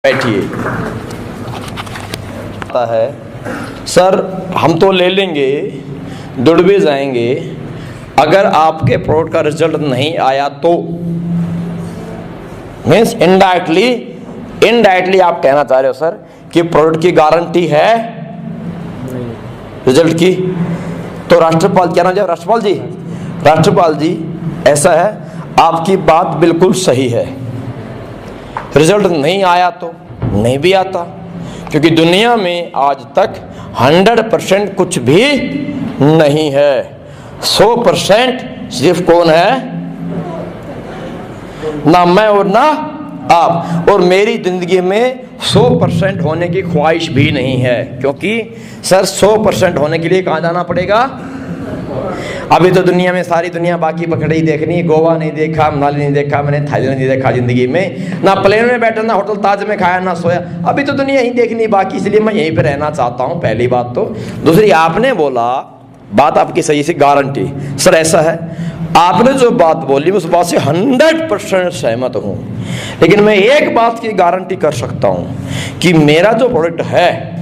बैठिए। है सर हम तो ले लेंगे, जुड़ भी जाएंगे, अगर आपके प्रोडक्ट का रिजल्ट नहीं आया तो मीन्स इनडायरेक्टली आप कहना चाह रहे हो सर कि प्रोडक्ट की गारंटी है रिजल्ट की। तो राष्ट्रपाल, क्या नाम है राष्ट्रपाल जी? राष्ट्रपाल जी ऐसा है, आपकी बात बिल्कुल सही है, रिजल्ट नहीं आया तो नहीं भी आता, क्योंकि दुनिया में आज तक 100% कुछ भी नहीं है। 100% सिर्फ कौन है? ना मैं और ना आप। और मेरी जिंदगी में 100% होने की ख्वाहिश भी नहीं है, क्योंकि सर 100% होने के लिए कहाँ जाना पड़ेगा? अभी तो दुनिया में सारी दुनिया बाकी पकड़े ही देखनी, गोवा नहीं देखा, मनाली नहीं देखा, मैंने थाईलैंड नहीं देखा जिंदगी में, ना प्लेन में बैठा, ना होटल ताज में खाया, ना सोया। अभी तो दुनिया ही देखनी बाकी, इसलिए मैं यहीं पे रहना चाहता हूँ, पहली बात तो। दूसरी, आपने बोला, बात आपकी सही सी, गारंटी। सर ऐसा है, आपने जो बात बोली उस बात से 100% सहमत हूँ, लेकिन मैं एक बात की गारंटी कर सकता हूँ कि मेरा जो प्रोडक्ट है,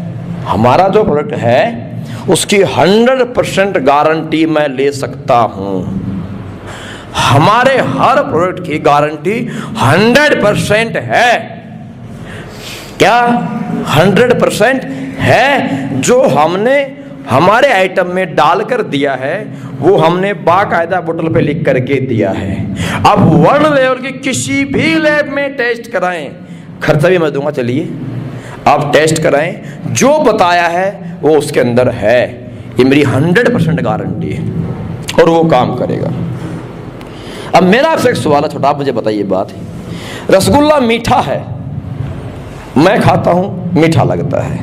हमारा जो प्रोडक्ट है, उसकी 100% गारंटी मैं ले सकता हूँ। हमारे हर प्रोडक्ट की गारंटी 100% है। क्या 100% है? जो हमने हमारे आइटम में डालकर दिया है वो हमने बाकायदा बोतल पे लिख करके दिया है। अब वर्ल्ड लेवल की किसी भी लैब में टेस्ट कराएं, खर्चा भी मैं दूंगा, चलिए आप टेस्ट कराएं, जो बताया है वो उसके अंदर है। ये मेरी 100% गारंटी है और वो काम करेगा। अब मेरा आपसे एक सवाल है छोटा, आप मुझे बताइए बात। रसगुल्ला मीठा है, मैं खाता हूं मीठा लगता है,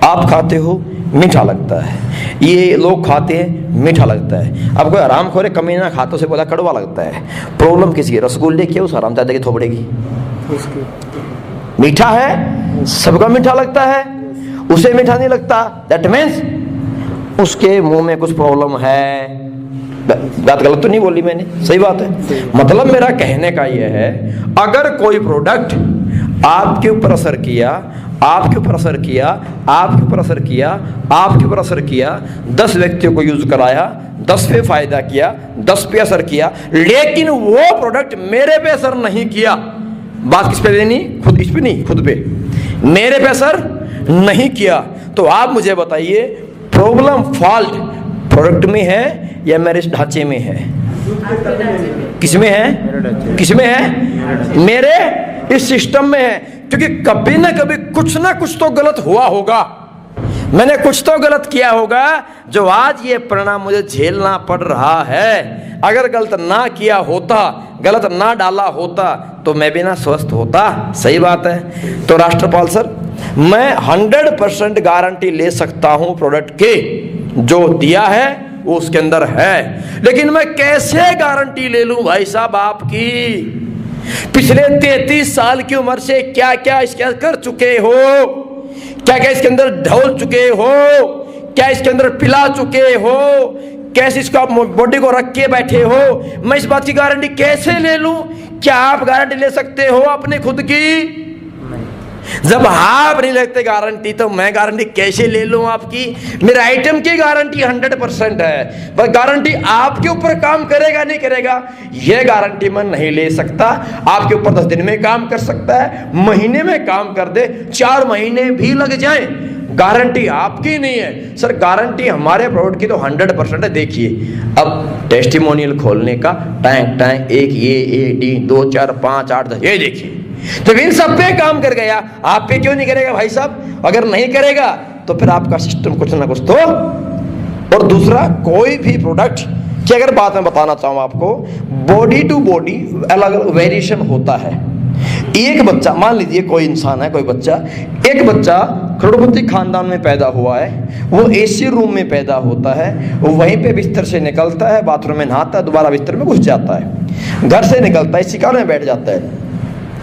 आप खाते हो मीठा लगता है, ये लोग खाते हैं मीठा लगता है। अब कोई आराम खोरे कमीना खातों से बोला कड़वा लगता है, प्रॉब्लम किसी है? रसगुल्ले की उस आराम चाहते की थोपड़े की? मीठा है, सबका मीठा लगता है, उसे मीठा नहीं लगता, दैट मीन्स उसके मुंह में कुछ प्रॉब्लम है। बात गलत तो नहीं बोली मैंने? सही बात है। मतलब मेरा कहने का यह है, अगर कोई प्रोडक्ट आपके ऊपर असर किया, आपके ऊपर असर किया, आपके ऊपर असर किया, आपके ऊपर असर किया, 10 व्यक्तियों को यूज कराया, 10 पे फायदा किया, 10 पे असर किया, लेकिन वो प्रोडक्ट मेरे पे असर नहीं किया, बात किस पे देनी? खुद, इस पे नहीं, खुद पे, मेरे पे असर नहीं किया, तो आप मुझे बताइए प्रॉब्लम, फॉल्ट प्रोडक्ट में है या मेरे ढांचे में है? किसमें है? किसमें है? मेरे इस सिस्टम में है, क्योंकि कभी ना कभी कुछ ना कुछ तो गलत हुआ होगा, मैंने कुछ तो गलत किया होगा जो आज ये परिणाम मुझे झेलना पड़ रहा है। अगर गलत ना किया होता, गलत ना डाला होता तो मैं भी ना स्वस्थ होता। सही बात है। तो राष्ट्रपाल सर, मैं 100% गारंटी ले सकता हूं प्रोडक्ट के, जो दिया है वो उसके अंदर है, लेकिन मैं कैसे गारंटी ले लूं भाई साहब आपकी? पिछले 33 साल की उम्र से क्या क्या इसके कर चुके हो, क्या क्या इसके अंदर ढोल चुके हो, क्या इसके अंदर पिला चुके हो, कैसे इसको आप बॉडी को रख के बैठे हो, मैं इस बात की गारंटी कैसे ले लूं? क्या आप गारंटी ले सकते हो अपने खुद की? जब आप नहीं लेते गारंटी तो मैं गारंटी कैसे ले लूं आपकी? मेरे आइटम की गारंटी 100% है, पर गारंटी आपके ऊपर काम करेगा नहीं करेगा यह गारंटी मैं नहीं ले सकता। आपके ऊपर 10 दिन में काम कर सकता है, महीने में काम कर दे, 4 महीने भी लग जाए, गारंटी आपकी नहीं है। सर गारंटी हमारे प्रोडक्ट की तो 100% है। देखिए अब टेस्टिमोनियल खोलने का टैंक टैंक, 1 ये 2 4 5 8 10, ये देखिए, तो इन सब पे काम कर गया, आप पे क्यों नहीं करेगा भाई साहब? अगर नहीं करेगा तो फिर आपका सिस्टम कुछ ना कुछ तो। और दूसरा, कोई भी प्रोडक्ट की अगर बात मैं बताना चाहूँ आपको, बॉडी टू बॉडी अलग अलग वेरिएशन होता है। एक बच्चा, मान लीजिए कोई इंसान है, कोई बच्चा, एक बच्चा करोड़पति खानदान में पैदा हुआ है, वो एसी रूम में पैदा होता है, वो वहीं पे बिस्तर से निकलता है, बाथरूम में नहाता है, दोबारा बिस्तर में घुस जाता है, घर से निकलता है, शिकार में बैठ जाता है,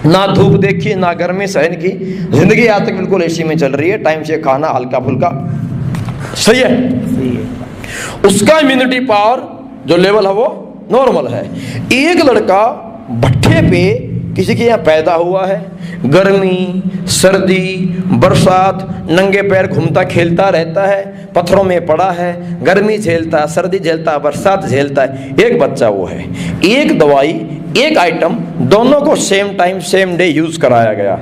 ना धूप देखी ना गर्मी सहन की, जिंदगी आज तक बिल्कुल एसी में चल रही है, टाइम से खाना हल्का फुल्का। सही है? सही है। उसका इम्यूनिटी पावर जो लेवल है वो नॉर्मल है। एक लड़का भट्ठे पे किसी के यहाँ पैदा हुआ है, गर्मी सर्दी बरसात, नंगे पैर घूमता खेलता रहता है, पत्थरों में पड़ा है, गर्मी झेलता है, सर्दी झेलता है, बरसात झेलता है, एक बच्चा वो है। एक दवाई एक आइटम दोनों को same time same day use कराया गया।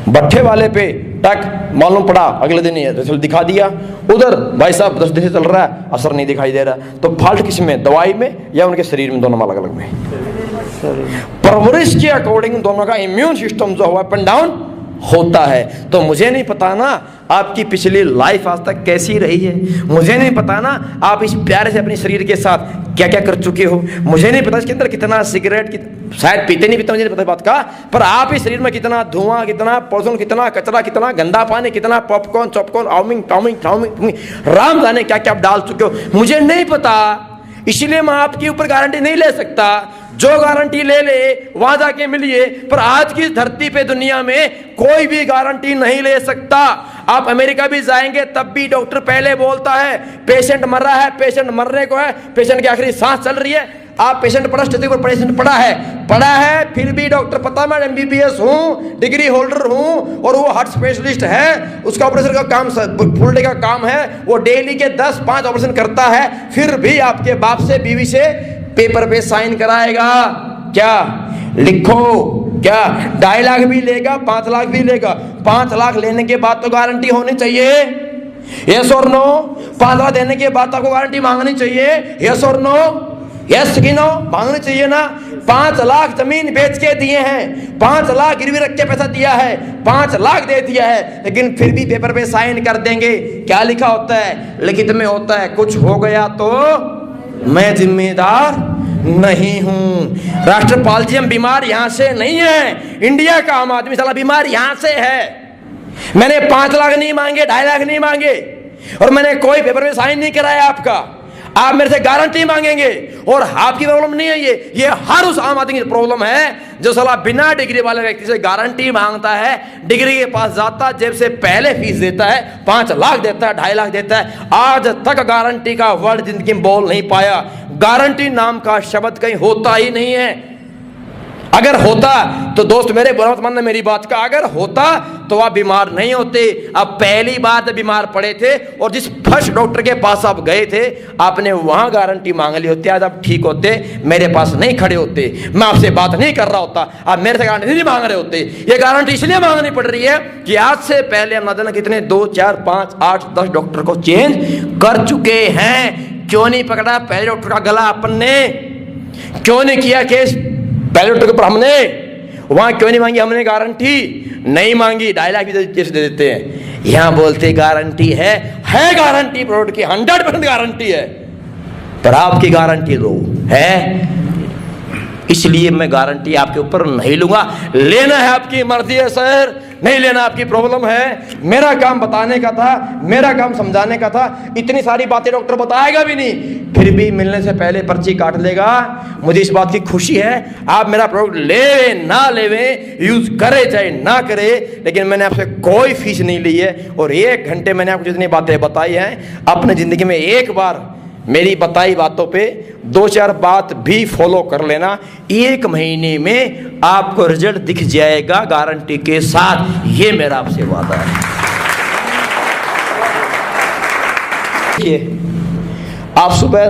भट्ठे वाले पे टक मालूम पड़ा, अगले दिन ये रिजल्ट दिखा दिया। उधर भाई साहब 10 दिन से चल रहा है, असर नहीं दिखाई दे रहा। तो फॉल्ट किस में, दवाई में या उनके शरीर में, दोनों में अलग अलग में। परवरिश के अकॉर्डिंग दोनों का इम्यून सिस्टम जो हुआ अप एंड डाउन होता है। तो मुझे नहीं पता ना आपकी पिछली लाइफ आज तक कैसी रही है, मुझे नहीं पता ना आप इस प्यारे से अपने शरीर के साथ क्या क्या कर चुके हो, मुझे नहीं पता इसके अंदर कितना सिगरेट शायद पीते नहीं पीते, मुझे नहीं पता बात का, पर आप इस शरीर में कितना धुआं, कितना पॉल्यूशन, कितना कचरा, कितना गंदा पानी, कितना पॉपकॉर्न चॉपकॉर्न आउमिंग टाउमिंग टाउमिंग राम जाने क्या क्या आप डाल चुके हो, मुझे नहीं पता। इसलिए मैं आपके ऊपर गारंटी नहीं ले सकता। जो गारंटी ले ले वहां जाके मिलिए, पर आज की धरती पे दुनिया में कोई भी गारंटी नहीं ले सकता। आप अमेरिका भी जाएंगे तब भी डॉक्टर पहले बोलता है पेशेंट मर रहा है, पेशेंट मरने को है, पेशेंट की आखिरी सांस चल रही है। आप पेशेंट पड़ा, स्टेज पर पेशेंट पड़ा है, फिर भी डॉक्टर पता मैं MBBS हूँ, डिग्री होल्डर हूँ, और वो हार्ट स्पेशलिस्ट है, उसका ऑपरेशन का काम फुल डे का काम है, वो डेली के 10-5 ऑपरेशन करता है, फिर भी आपके बाप से बीवी से पेपर पे साइन कराएगा। क्या लिखो, क्या 2.5 लाख भी लेगा, 5 लाख भी लेगा। 5 लाख लेने के बाद तो गारंटी होनी चाहिए, यस और नो। 5 लाख देने के बाद आपको गारंटी मांगनी चाहिए, यस और नो, यस कि नो, मांगनी चाहिए ना। 5 लाख जमीन बेच के दिए हैं, 5 लाख गिरवी रख के पैसा दिया है, 5 लाख दे दिया है, लेकिन फिर भी पेपर पे साइन कर देंगे। क्या लिखा होता है? लिखित में होता है कुछ हो गया तो मैं जिम्मेदार नहीं हूं। राष्ट्रपाल जी हम बीमार यहां से नहीं है, इंडिया का आम आदमी साला बीमार यहां से है। मैंने 5 लाख नहीं मांगे, 2.5 लाख नहीं मांगे, और मैंने कोई पेपर में साइन नहीं कराया आपका। आप मेरे से गारंटी मांगेंगे, और आपकी प्रॉब्लम नहीं है ये हर उस आम आदमी की प्रॉब्लम है जो साला बिना डिग्री वाले व्यक्ति से गारंटी मांगता है। डिग्री के पास जाता, जेब से पहले फीस देता है, 5 लाख देता है, 2.5 लाख देता है, आज तक गारंटी का वर्ड जिंदगी में बोल नहीं पाया। गारंटी नाम का शब्द कहीं होता ही नहीं है। अगर होता तो दोस्त मेरे बुरा मत मानना मेरी बात का, अगर होता तो आप बीमार नहीं होते। अब पहली बार जब बीमार पड़े थे और जिस फर्स्ट डॉक्टर के पास आप गए थे, आपने वहां गारंटी मांग ली होती, आज आप ठीक होते, मेरे पास नहीं खड़े होते, मैं आपसे बात नहीं कर रहा होता, आप मेरे से गारंटी नहीं मांग रहे होते। ये गारंटी इसलिए मांगनी पड़ रही है कि आज से पहले हम ना जाना कितने 2, 4, 5, 8, 10 डॉक्टर को चेंज कर चुके हैं। क्यों नहीं पकड़ा पहले डॉक्टर का गला अपन ने? क्यों नहीं किया केस पहले डॉक्टर के ऊपर हमने? वहां क्यों नहीं मांगी हमने गारंटी? नहीं मांगी, 2.5 लाख भी दे देते हैं। यहां बोलते गारंटी है गारंटी प्रोडक्ट की 100% गारंटी है, पर आपकी गारंटी दो है, इसलिए मैं गारंटी आपके ऊपर नहीं लूंगा। लेना है आपकी मर्जी है सर, नहीं लेना आपकी प्रॉब्लम है। मेरा काम बताने का था, मेरा काम समझाने का था। इतनी सारी बातें डॉक्टर बताएगा भी नहीं, फिर भी मिलने से पहले पर्ची काट लेगा। मुझे इस बात की खुशी है, आप मेरा प्रोडक्ट ले ना लेवे, यूज करे चाहे ना करे, लेकिन मैंने आपसे कोई फीस नहीं ली है। और 1 घंटे मैंने आपको जितनी बातें बताई हैं, अपने जिंदगी में एक बार मेरी बताई बातों पे 2-4 बात भी फॉलो कर लेना, 1 महीने में आपको रिजल्ट दिख जाएगा गारंटी के साथ। ये मेरा आपसे वादा है। आप सुबह